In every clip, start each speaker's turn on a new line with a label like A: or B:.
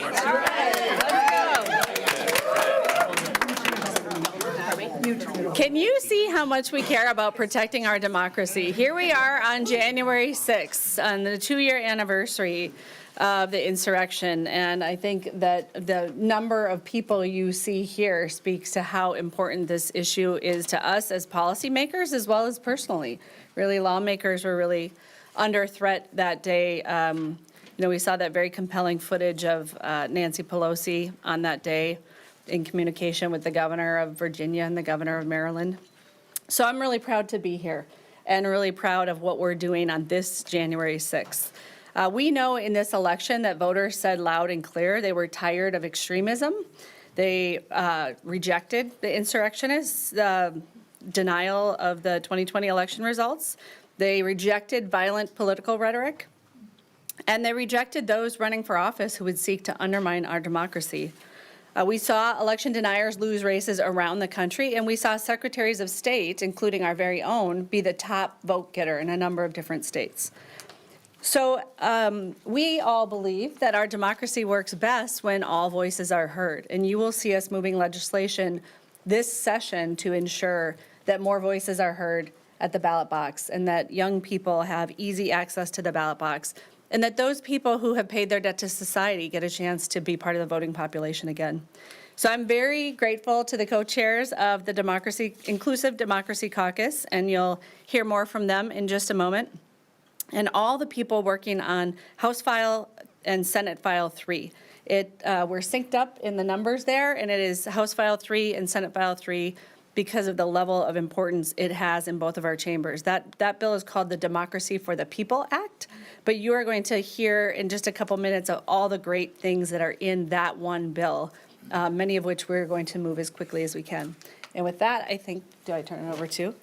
A: right. Can you see how much we care about protecting our democracy? Here we are on January 6th, on the 2-year anniversary of the insurrection, and I think that the number of people you see here speaks to how important this issue is to us as policymakers as well as personally. Really, lawmakers were really under threat that day. We saw that very compelling footage of Nancy Pelosi on that day in communication with the governor of Virginia and the governor of Maryland. So I'm really proud to be here and really proud of what we're doing on this January 6th. We know in this election that voters said loud and clear they were tired of extremism. They rejected the insurrectionists' denial of the 2020 election results. They rejected violent political rhetoric. And they rejected those running for office who would seek to undermine our democracy. We saw election deniers lose races around the country, and we saw secretaries of state, including our very own, be the top vote getter in a number of different states. So we all believe that our democracy works best when all voices are heard, and you will see us moving legislation this session to ensure that more voices are heard at the ballot box and that young people have easy access to the ballot box, and that those people who have paid their debt to society get a chance to be part of the voting population again. So I'm very grateful to the co-chairs of the Inclusive Democracy Caucus, and you'll hear more from them in just a moment, and all the people working on House File and Senate File 3. We're synced up in the numbers there, and it is House File 3 and Senate File 3 because of the level of importance it has in both of our chambers. That bill is called the Democracy for the People Act, but you are going to hear in just a couple minutes of all the great things that are in that one bill, many of which we're going to move as quickly as we can. And with that, I think, do I turn it over to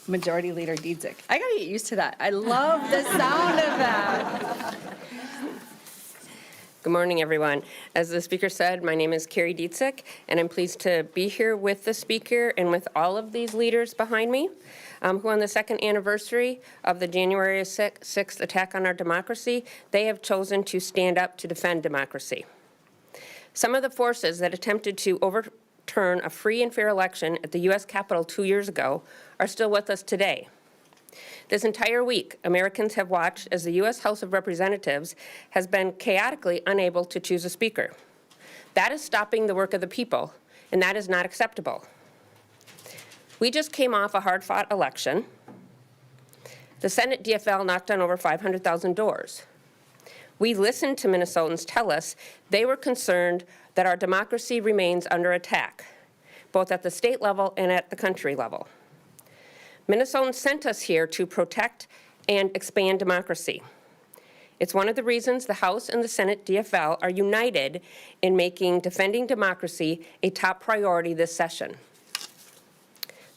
A: Majority Leader Dziedzic? I gotta get used to that. I love the sound of that.
B: Good morning, everyone. As the speaker said, my name is Carrie Dziedzic, and I'm pleased to be here with the speaker and with all of these leaders behind me, who on the second anniversary of the January 6th attack on our democracy, they have chosen to stand up to defend democracy. Some of the forces that attempted to overturn a free and fair election at the U.S. Capitol 2 years ago are still with us today. This entire week, Americans have watched as the U.S. House of Representatives has been chaotically unable to choose a speaker. That is stopping the work of the people, and that is not acceptable. We just came off a hard-fought election. The Senate DFL knocked on over 500,000 doors. We listened to Minnesotans tell us they were concerned that our democracy remains under attack, both at the state level and at the country level. Minnesotans sent us here to protect and expand democracy. It's one of the reasons the House and the Senate DFL are united in making defending democracy a top priority this session.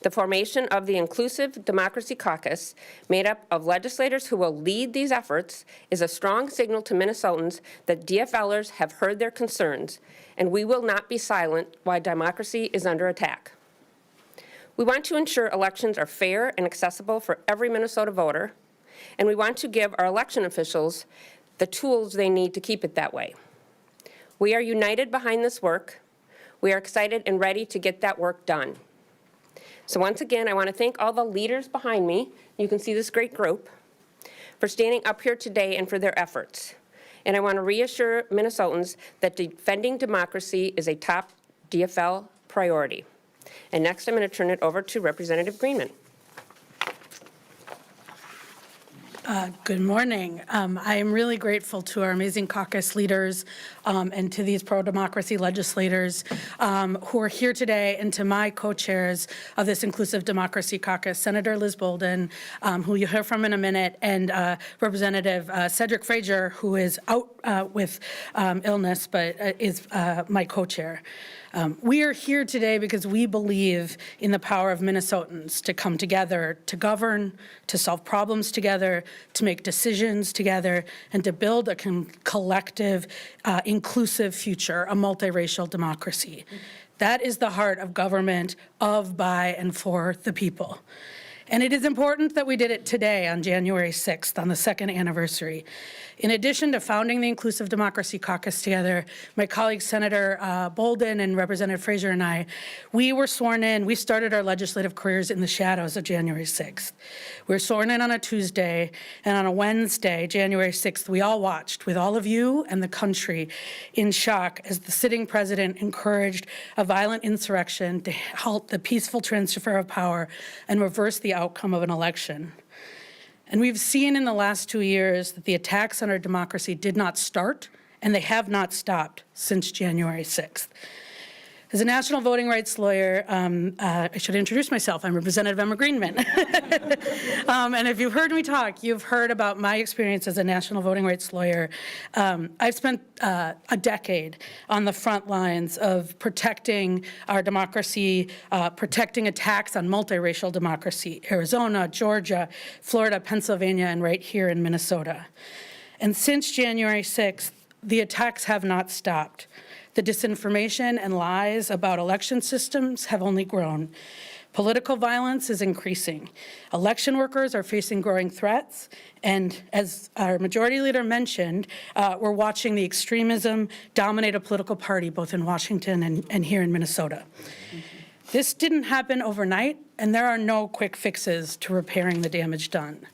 B: The formation of the Inclusive Democracy Caucus, made up of legislators who will lead these efforts, is a strong signal to Minnesotans that DFLers have heard their concerns, and we will not be silent while democracy is under attack. We want to ensure elections are fair and accessible for every Minnesota voter, and we want to give our election officials the tools they need to keep it that way. We are united behind this work. We are excited and ready to get that work done. So once again, I want to thank all the leaders behind me, you can see this great group, for standing up here today and for their efforts. And I want to reassure Minnesotans that defending democracy is a top DFL priority. And next, I'm going to turn it over to Representative Greenman.
C: Good morning. I am really grateful to our amazing caucus leaders and to these pro-democracy legislators who are here today, and to my co-chairs of this Inclusive Democracy Caucus, Senator Liz Bolden, who you'll hear from in a minute, and Representative Cedric Frazier, who is out with illness but is my co-chair. We are here today because we believe in the power of Minnesotans to come together, to govern, to solve problems together, to make decisions together, and to build a collective, inclusive future, a multiracial democracy. That is the heart of government of, by, and for the people. And it is important that we did it today on January 6th, on the second anniversary. In addition to founding the Inclusive Democracy Caucus together, my colleague Senator Bolden and Representative Frazier and I, we were sworn in. We started our legislative careers in the shadows of January 6th. We were sworn in on a Tuesday, and on a Wednesday, January 6th, we all watched with all of you and the country in shock as the sitting president encouraged a violent insurrection to halt the peaceful transfer of power and reverse the outcome of an election. And we've seen in the last 2 years that the attacks on our democracy did not start, and they have not stopped since January 6th. As a national voting rights lawyer, I should introduce myself. I'm Representative Emma Greenman. And if you've heard me talk, you've heard about my experience as a national voting rights lawyer. I've spent a decade on the front lines of protecting our democracy, protecting attacks on multiracial democracy, Arizona, Georgia, Florida, Pennsylvania, and right here in Minnesota. And since January 6th, the attacks have not stopped. The disinformation and lies about election systems have only grown. Political violence is increasing. Election workers are facing growing threats, and as our majority leader mentioned, we're watching the extremism dominate a political party both in Washington and here in Minnesota. This didn't happen overnight, and there are no quick fixes to repairing the damage done.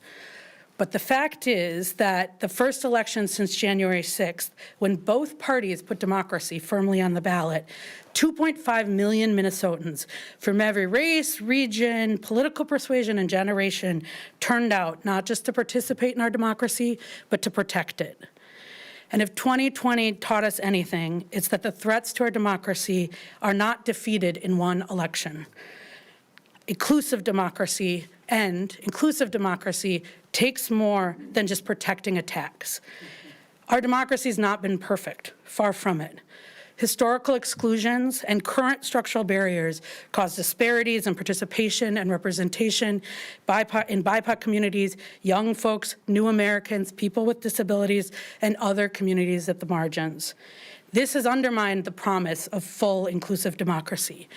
C: But the fact is that the first election since January 6th, when both parties put democracy firmly on the ballot, 2.5 million Minnesotans from every race, region, political persuasion, and generation turned out not just to participate in our democracy, but to protect it. And if 2020 taught us anything, it's that the threats to our democracy are not defeated in one election. Inclusive democracy takes more than just protecting attacks. Our democracy has not been perfect, far from it. Historical exclusions and current structural barriers cause disparities in participation and representation in BIPOC communities, young folks, new Americans, people with disabilities, and other communities at the margins. This has undermined the promise of full inclusive democracy.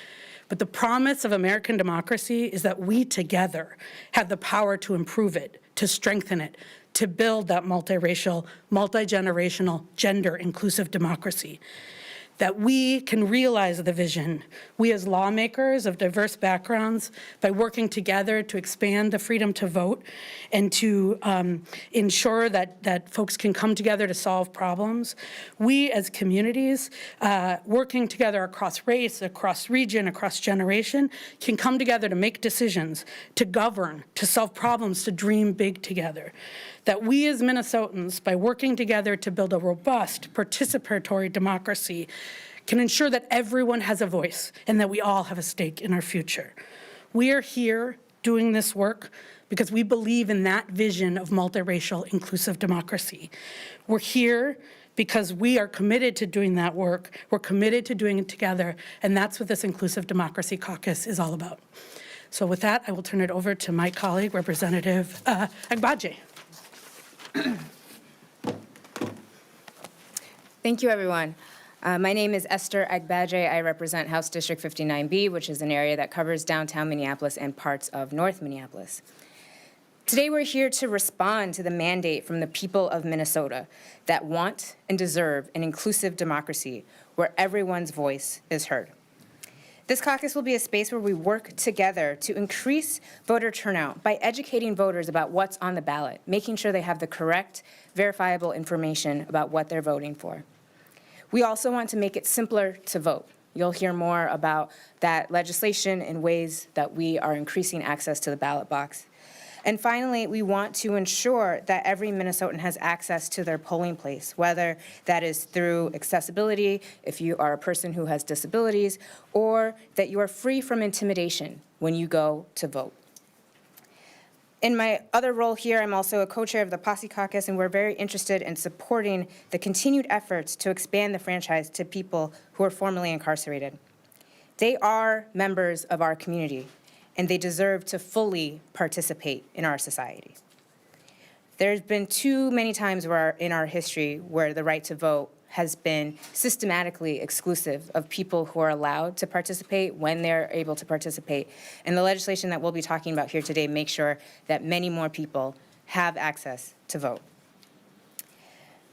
C: But the promise of American democracy is that we together have the power to improve it, to strengthen it, to build that multiracial, multi-generational, gender-inclusive democracy. That we can realize the vision, we as lawmakers of diverse backgrounds, by working together to expand the freedom to vote and to ensure that folks can come together to solve problems. We as communities, working together across race, across region, across generation, can come together to make decisions, to govern, to solve problems, to dream big together. That we as Minnesotans, by working together to build a robust, participatory democracy, can ensure that everyone has a voice and that we all have a stake in our future. We are here doing this work because we believe in that vision of multiracial, inclusive democracy. We're here because we are committed to doing that work. We're committed to doing it together, and that's what this Inclusive Democracy Caucus is all about. So with that, I will turn it over to my colleague, Representative Agbaje.
D: Thank you, everyone. My name is Esther Agbaje. I represent House District 59B, which is an area that covers downtown Minneapolis and parts of North Minneapolis. Today, we're here to respond to the mandate from the people of Minnesota that want and deserve an inclusive democracy where everyone's voice is heard. This caucus will be a space where we work together to increase voter turnout by educating voters about what's on the ballot, making sure they have the correct, verifiable information about what they're voting for. We also want to make it simpler to vote. You'll hear more about that legislation in ways that we are increasing access to the ballot box. And finally, we want to ensure that every Minnesotan has access to their polling place, whether that is through accessibility, if you are a person who has disabilities, or that you are free from intimidation when you go to vote. In my other role here, I'm also a co-chair of the Posse Caucus, and we're very interested in supporting the continued efforts to expand the franchise to people who are formerly incarcerated. They are members of our community, and they deserve to fully participate in our society. There's been too many times in our history where the right to vote has been systematically exclusive of people who are allowed to participate when they're able to participate. And the legislation that we'll be talking about here today makes sure that many more people have access to vote.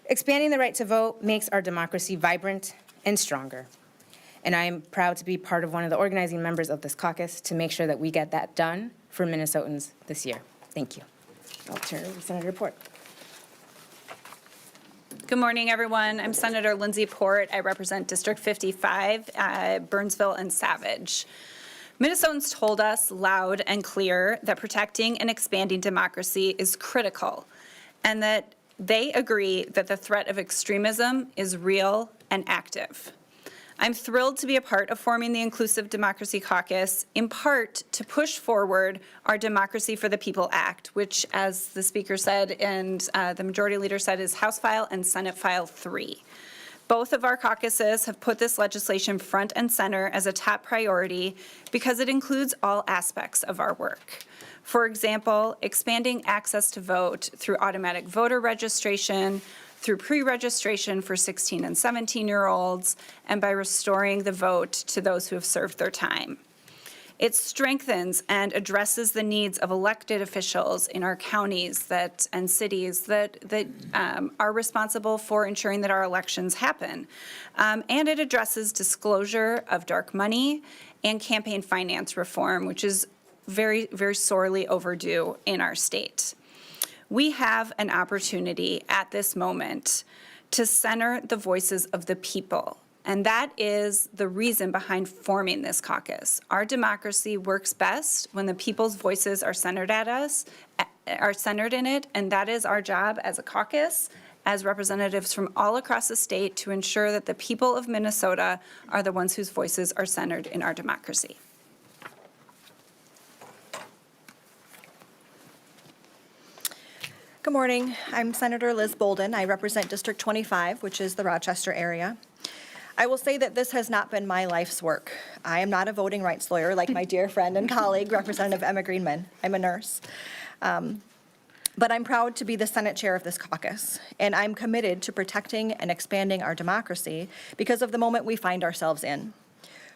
D: Expanding the right to vote makes our democracy vibrant and stronger. And I am proud to be part of one of the organizing members of this caucus to make sure that we get that done for Minnesotans this year. Thank you. I'll turn it over to Senator Port.
E: Good morning, everyone. I'm Senator Lindsay Port. I represent District 55, Burnsville and Savage. Minnesotans told us loud and clear that protecting and expanding democracy is critical, and that they agree that the threat of extremism is real and active. I'm thrilled to be a part of forming the Inclusive Democracy Caucus, in part to push forward our Democracy for the People Act, which, as the speaker said and the majority leader said, is House File and Senate File 3. Both of our caucuses have put this legislation front and center as a top priority because it includes all aspects of our work. For example, expanding access to vote through automatic voter registration, through pre-registration for 16 and 17-year-olds, and by restoring the vote to those who have served their time. It strengthens and addresses the needs of elected officials in our counties and cities that are responsible for ensuring that our elections happen. And it addresses disclosure of dark money and campaign finance reform, which is very, very sorely overdue in our state. We have an opportunity at this moment to center the voices of the people, and that is the reason behind forming this caucus. Our democracy works best when the people's voices are centered in it, and that is our job as a caucus, as representatives from all across the state, to ensure that the people of Minnesota are the ones whose voices are centered in our democracy.
F: Good morning. I'm Senator Liz Bolden. I represent District 25, which is the Rochester area. I will say that this has not been my life's work. I am not a voting rights lawyer like my dear friend and colleague, Representative Emma Greenman. I'm a nurse. But I'm proud to be the Senate chair of this caucus, and I'm committed to protecting and expanding our democracy because of the moment we find ourselves in.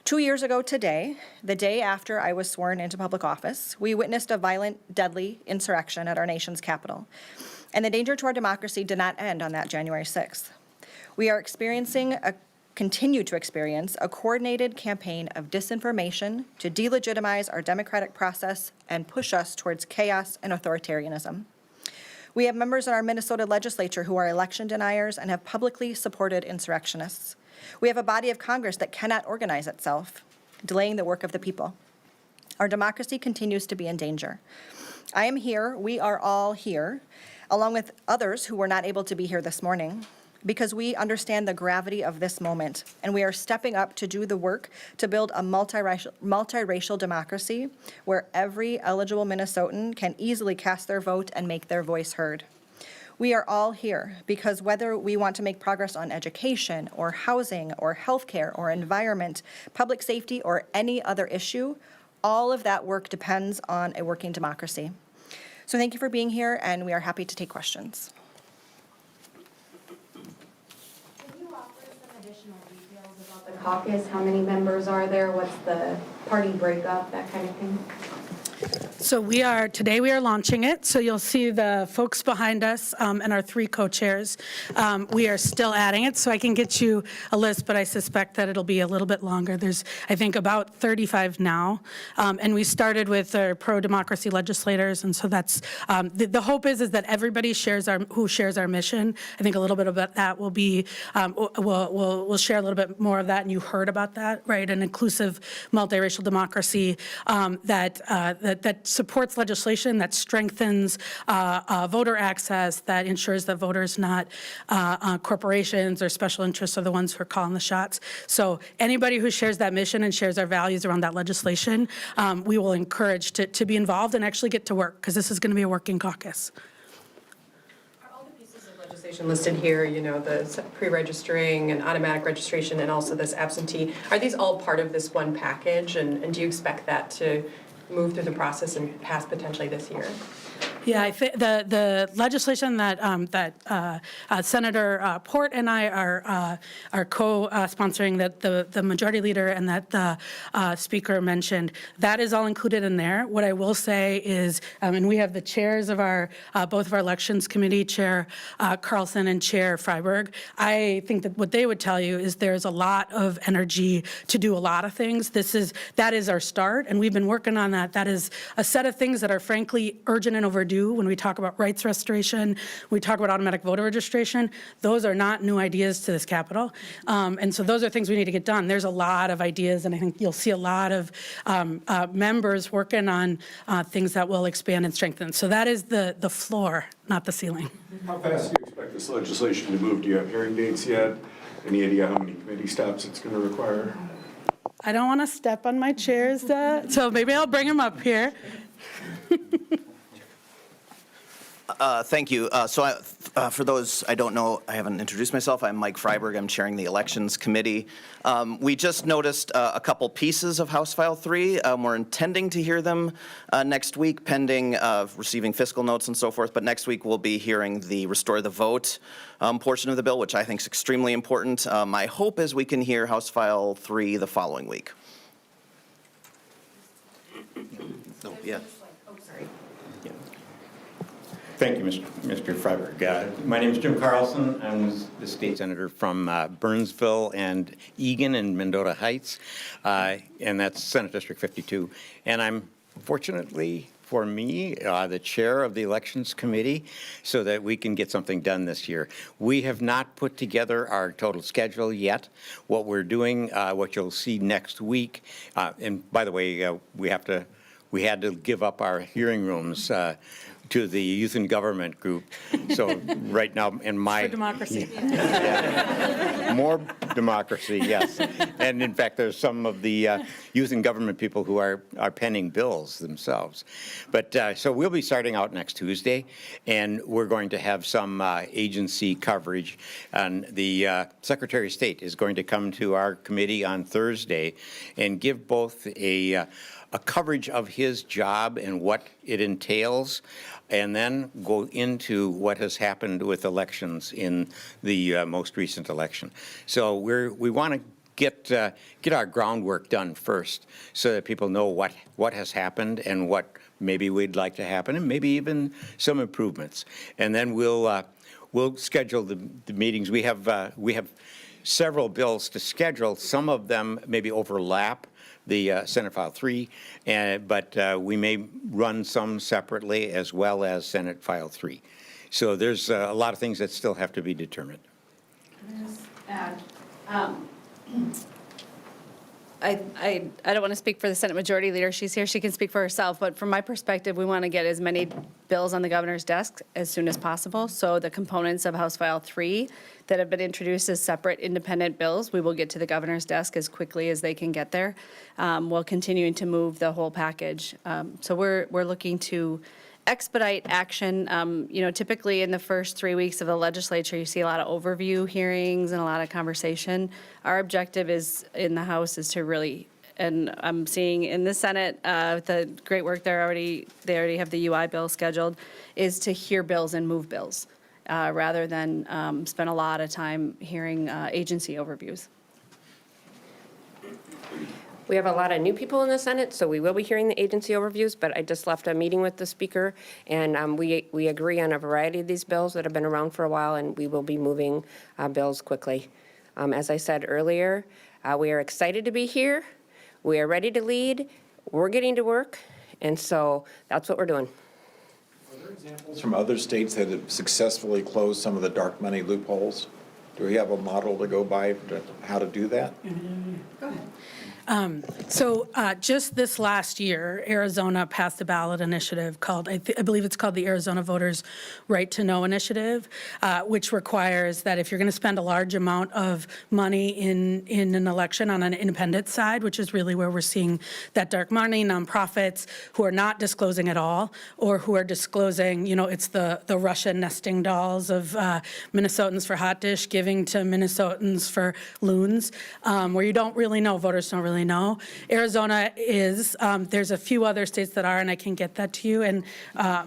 F: 2 years ago today, the day after I was sworn into public office, we witnessed a violent, deadly insurrection at our nation's capital. And the danger to our democracy did not end on that January 6th. We are continue to experience a coordinated campaign of disinformation to delegitimize our democratic process and push us towards chaos and authoritarianism. We have members in our Minnesota legislature who are election deniers and have publicly supported insurrectionists. We have a body of Congress that cannot organize itself, delaying the work of the people. Our democracy continues to be in danger. I am here, we are all here, along with others who were not able to be here this morning, because we understand the gravity of this moment, and we are stepping up to do the work to build a multiracial democracy where every eligible Minnesotan can easily cast their vote and make their voice heard. We are all here because whether we want to make progress on education or housing or healthcare or environment, public safety or any other issue, all of that work depends on a working democracy. So thank you for being here, and we are happy to take questions.
G: Can you offer some additional details about the caucus? How many members are there? What's the party breakup, that kind of thing?
C: So today we are launching it, so you'll see the folks behind us and our three co-chairs. We are still adding it, so I can get you a list, but I suspect that it'll be a little bit longer. There's, I think, about 35 now, and we started with our pro-democracy legislators, and so that's, the hope is that everybody who shares our mission. I think a little bit about that will be, we'll share a little bit more of that, and you heard about that, right? An inclusive multiracial democracy that supports legislation that strengthens voter access, that ensures that voters, not corporations or special interests, are the ones who are calling the shots. So anybody who shares that mission and shares our values around that legislation, we will encourage to be involved and actually get to work, because this is going to be a working caucus.
H: Are all the pieces of legislation listed here, you know, the pre-registering and automatic registration and also this absentee, are these all part of this one package? And do you expect that to move through the process and pass potentially this year?
C: Yeah, I think the legislation that Senator Port and I are co-sponsoring, that the majority leader and that the speaker mentioned, that is all included in there. What I will say is, and we have the chairs of both of our elections committee, Chair Carlson and Chair Freiberg. I think that what they would tell you is there's a lot of energy to do a lot of things. That is our start, and we've been working on that. That is a set of things that are frankly urgent and overdue. When we talk about rights restoration, we talk about automatic voter registration, those are not new ideas to this Capitol. And so those are things we need to get done. There's a lot of ideas, and I think you'll see a lot of members working on things that will expand and strengthen. So that is the floor, not the ceiling.
I: How fast do you expect this legislation to move? Do you have hearing dates yet? Any idea how many committee stops it's going to require?
C: I don't want to step on my chairs, so maybe I'll bring them up here.
J: Thank you. For those I don't know, I haven't introduced myself. I'm Mike Freiberg. I'm chairing the Elections Committee. We just noticed a couple pieces of House File 3. We're intending to hear them next week, pending receiving fiscal notes and so forth. But next week we'll be hearing the Restore the Vote portion of the bill, which I think is extremely important. My hope is we can hear House File 3 the following week. Oh, yeah.
K: Thank you, Mr. Freiberg. My name is Jim Carlson. I'm the state senator from Burnsville and Egan and Mendota Heights, and that's Senate District 52. And I'm, fortunately for me, the chair of the Elections Committee, so that we can get something done this year. We have not put together our total schedule yet. What we're doing, what you'll see next week, and by the way, we had to give up our hearing rooms to the Youth and Government group. So right now in my...
C: For democracy.
K: More democracy, yes. And in fact, there's some of the Youth and Government people who are penning bills themselves. But so we'll be starting out next Tuesday, and we're going to have some agency coverage. And the Secretary of State is going to come to our committee on Thursday and give both a coverage of his job and what it entails, and then go into what has happened with elections in the most recent election. So we want to get our groundwork done first, so that people know what has happened and what maybe we'd like to happen, and maybe even some improvements. And then we'll schedule the meetings. We have several bills to schedule. Some of them maybe overlap the Senate File 3, but we may run some separately as well as Senate File 3. So there's a lot of things that still have to be determined.
A: I don't want to speak for the Senate Majority Leader. She's here. She can speak for herself. But from my perspective, we want to get as many bills on the governor's desk as soon as possible. So the components of House File 3 that have been introduced as separate independent bills, we will get to the governor's desk as quickly as they can get there. We'll continue to move the whole package. So we're looking to expedite action. Typically in the first 3 weeks of the legislature, you see a lot of overview hearings and a lot of conversation. Our objective is in the House is to really, and I'm seeing in the Senate, the great work they already have the UI bill scheduled, is to hear bills and move bills rather than spend a lot of time hearing agency overviews.
B: We have a lot of new people in the Senate, so we will be hearing the agency overviews, but I just left a meeting with the speaker, and we agree on a variety of these bills that have been around for a while, and we will be moving bills quickly. As I said earlier, we are excited to be here. We are ready to lead. We're getting to work, and so that's what we're doing.
L: Are there examples from other states that have successfully closed some of the dark money loopholes? Do we have a model to go by for how to do that?
C: Go ahead. So just this last year, Arizona passed a ballot initiative called, I believe it's called the Arizona Voters' Right to Know Initiative, which requires that if you're going to spend a large amount of money in an election on an independent side, which is really where we're seeing that dark money, nonprofits who are not disclosing at all, or who are disclosing, it's the Russian nesting dolls of Minnesotans for hot dish giving to Minnesotans for loons, where you don't really know, voters don't really really know. Arizona is, there's a few other states that are, and I can get that to you, and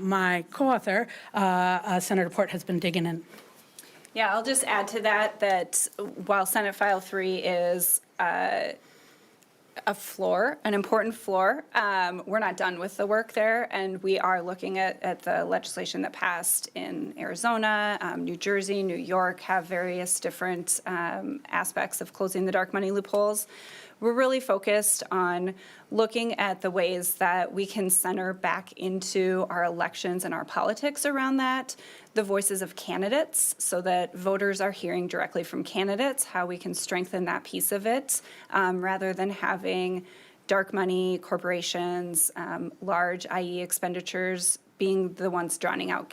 C: my co-author, Senator Port, has been digging in.
E: Yeah, I'll just add to that while Senate File 3 is a floor, an important floor, we're not done with the work there, and we are looking at the legislation that passed in Arizona, New Jersey, New York, have various different aspects of closing the dark money loopholes. We're really focused on looking at the ways that we can center back into our elections and our politics around that, the voices of candidates, so that voters are hearing directly from candidates, how we can strengthen that piece of it, rather than having dark money corporations, large IE expenditures being the ones drowning out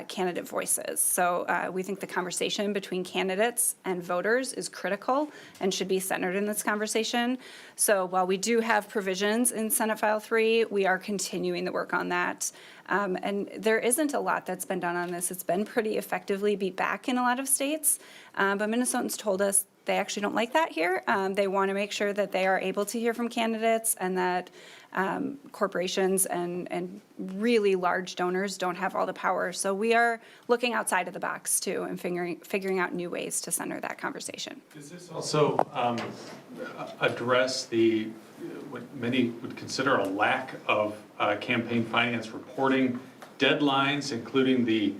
E: candidate voices. So we think the conversation between candidates and voters is critical and should be centered in this conversation. So while we do have provisions in Senate File 3, we are continuing the work on that. And there isn't a lot that's been done on this. It's been pretty effectively beat back in a lot of states, but Minnesotans told us they actually don't like that here. They want to make sure that they are able to hear from candidates and that corporations and really large donors don't have all the power. So we are looking outside of the box too and figuring out new ways to center that conversation.
M: Does this also address what many would consider a lack of campaign finance reporting deadlines, including the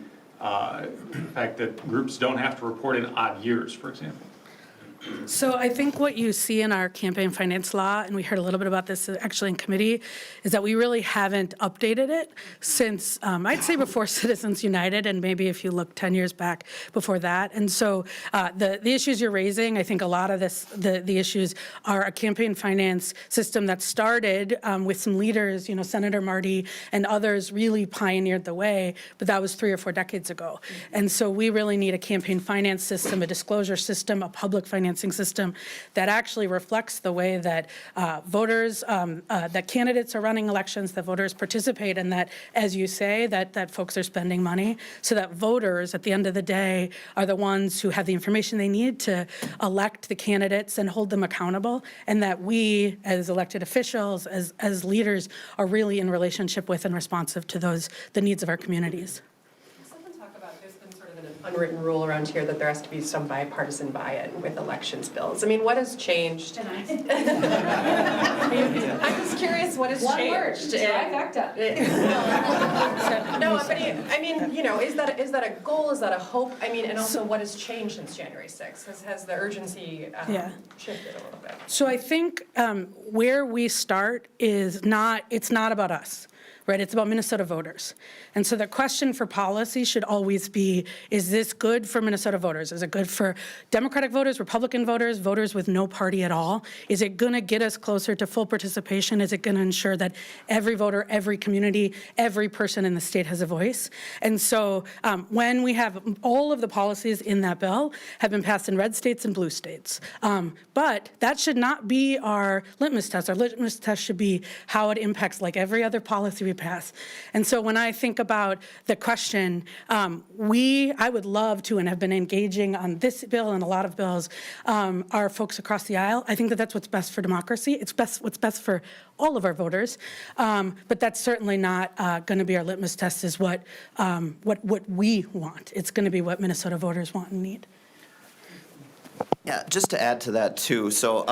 M: fact that groups don't have to report in odd years, for example?
C: So I think what you see in our campaign finance law, and we heard a little bit about this actually in committee, is that we really haven't updated it since, I'd say before Citizens United, and maybe if you look 10 years back before that. And so the issues you're raising, I think a lot of the issues are a campaign finance system that started with some leaders, Senator Marty and others really pioneered the way, but that was 3 or 4 decades ago. And so we really need a campaign finance system, a disclosure system, a public financing system that actually reflects the way that voters, that candidates are running elections, that voters participate, and that, as you say, that folks are spending money, so that voters, at the end of the day, are the ones who have the information they need to elect the candidates and hold them accountable, and that we, as elected officials, as leaders, are really in relationship with and responsive to the needs of our communities.
H: Unwritten rule around here that there has to be some bipartisan buy-in with elections bills. I mean, what has changed? I'm just curious what has changed. No, but I mean, is that a goal? Is that a hope? I mean, and also what has changed since January 6th? Has the urgency shifted a little bit?
C: So I think where we start is it's not about us. Right, it's about Minnesota voters. And so the question for policy should always be, is this good for Minnesota voters? Is it good for Democratic voters, Republican voters, voters with no party at all? Is it gonna get us closer to full participation? Is it gonna ensure that every voter, every community, every person in the state has a voice? And so when we have all of the policies in that bill have been passed in red states and blue states. But that should not be our litmus test. Our litmus test should be how it impacts, like every other policy we pass. And so when I think about the question, I would love to and have been engaging on this bill and a lot of bills, our folks across the aisle. I think that that's what's best for democracy. It's what's best for all of our voters. But that's certainly not going to be our litmus test is what we want. It's going to be what Minnesota voters want and need.
J: Yeah, just to add to that too, so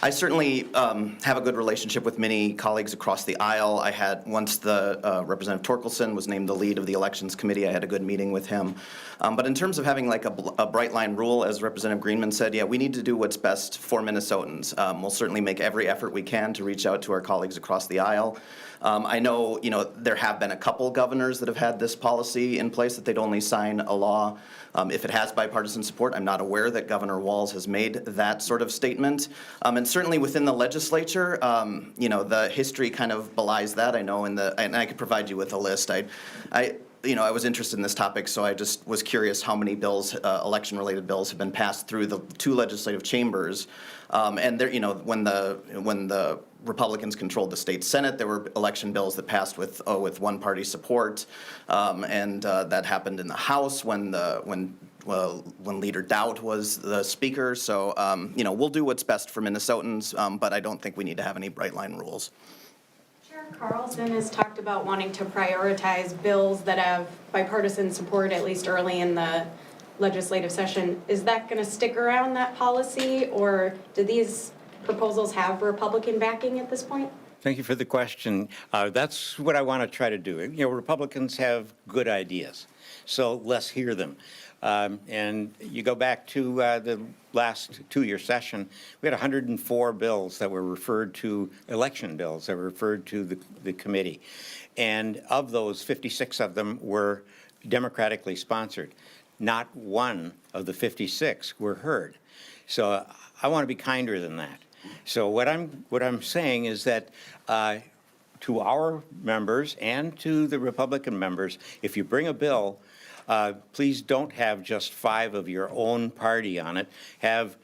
J: I certainly have a good relationship with many colleagues across the aisle. I had, once the Representative Torkelson was named the lead of the Elections Committee, I had a good meeting with him. But in terms of having like a bright line rule, as Representative Greenman said, yeah, we need to do what's best for Minnesotans. We'll certainly make every effort we can to reach out to our colleagues across the aisle. I know, there have been a couple governors that have had this policy in place that they'd only sign a law if it has bipartisan support. I'm not aware that Governor Walz has made that sort of statement. And certainly within the legislature, the history kind of belies that. I know and I could provide you with a list. I was interested in this topic, so I just was curious how many bills, election-related bills, have been passed through the 2 legislative chambers. And there, when the Republicans controlled the state Senate, there were election bills that passed with one-party support, and that happened in the House when when Leader Dowd was the speaker. So, we'll do what's best for Minnesotans, but I don't think we need to have any bright line rules.
G: Chair Carlson has talked about wanting to prioritize bills that have bipartisan support, at least early in the legislative session. Is that going to stick around, that policy, or do these proposals have Republican backing at this point?
K: Thank you for the question. That's what I want to try to do. Republicans have good ideas, so let's hear them. And you go back to the last two-year session, we had 104 bills that were referred to, election bills that were referred to the committee. And of those, 56 of them were democratically sponsored. Not one of the 56 were heard. So I want to be kinder than that. So what I'm saying is that to our members and to the Republican members, if you bring a bill, please don't have just 5 of your own party on it. Have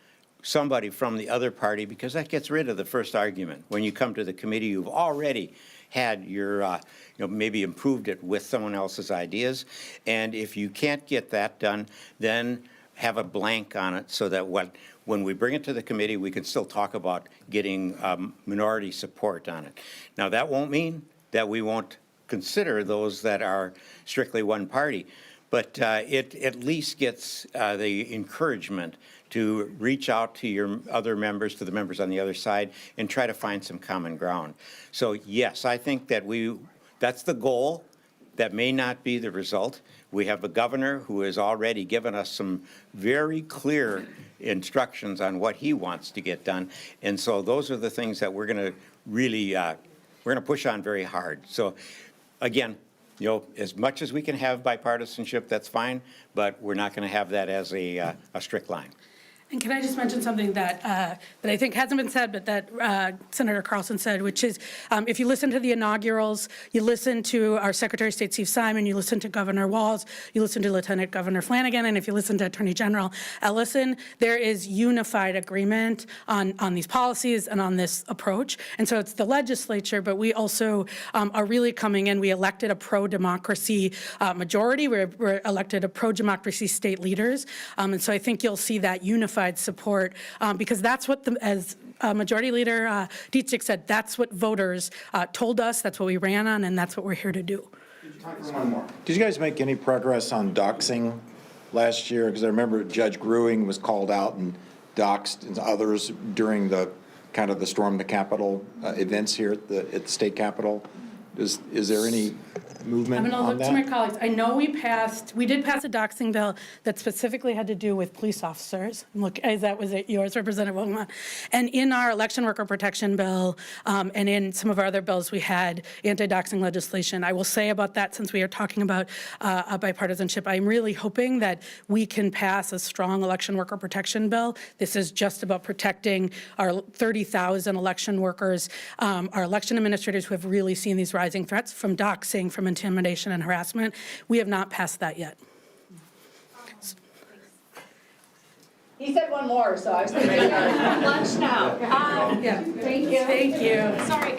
K: somebody from the other party, because that gets rid of the first argument. When you come to the committee, you've already had your, maybe improved it with someone else's ideas. And if you can't get that done, then have a blank on it so that when we bring it to the committee, we can still talk about getting minority support on it. Now, that won't mean that we won't consider those that are strictly one party, but it at least gets the encouragement to reach out to your other members, to the members on the other side, and try to find some common ground. So yes, I think that that's the goal. That may not be the result. We have a governor who has already given us some very clear instructions on what he wants to get done. And so those are the things that we're going to really, we're going to push on very hard. So again, as much as we can have bipartisanship, that's fine, but we're not going to have that as a strict line.
C: And can I just mention something that I think hasn't been said, but that Senator Carlson said, which is if you listen to the inaugurals, you listen to our Secretary of State Steve Simon, you listen to Governor Walz, you listen to Lieutenant Governor Flanagan, and if you listen to Attorney General Ellison, there is unified agreement on these policies and on this approach. And so it's the legislature, but we also are really coming in. We elected a pro-democracy majority. We're elected a pro-democracy state leaders. And so I think you'll see that unified support because that's what, as Majority Leader Dietzig said, that's what voters told us, that's what we ran on, and that's what we're here to do.
L: Did you guys make any progress on doxing last year? Because I remember Judge Gruing was called out and doxed and others during the kind of the Storm the Capitol events here at the state capitol. Is there any movement on that?
C: I'm going to look to my colleagues. I know we did pass a doxing bill that specifically had to do with police officers. Look, was it yours, Representative Wilmot? And in our election worker protection bill and in some of our other bills, we had anti-doxing legislation. I will say about that, since we are talking about bipartisanship, I'm really hoping that we can pass a strong election worker protection bill. This is just about protecting our 30,000 election workers, our election administrators who have really seen these rising threats from doxing, from intimidation and harassment. We have not passed that yet.
A: He said one more, so I was thinking lunch now.
C: Yeah.
A: Thank you.
C: Thank you.
A: Sorry.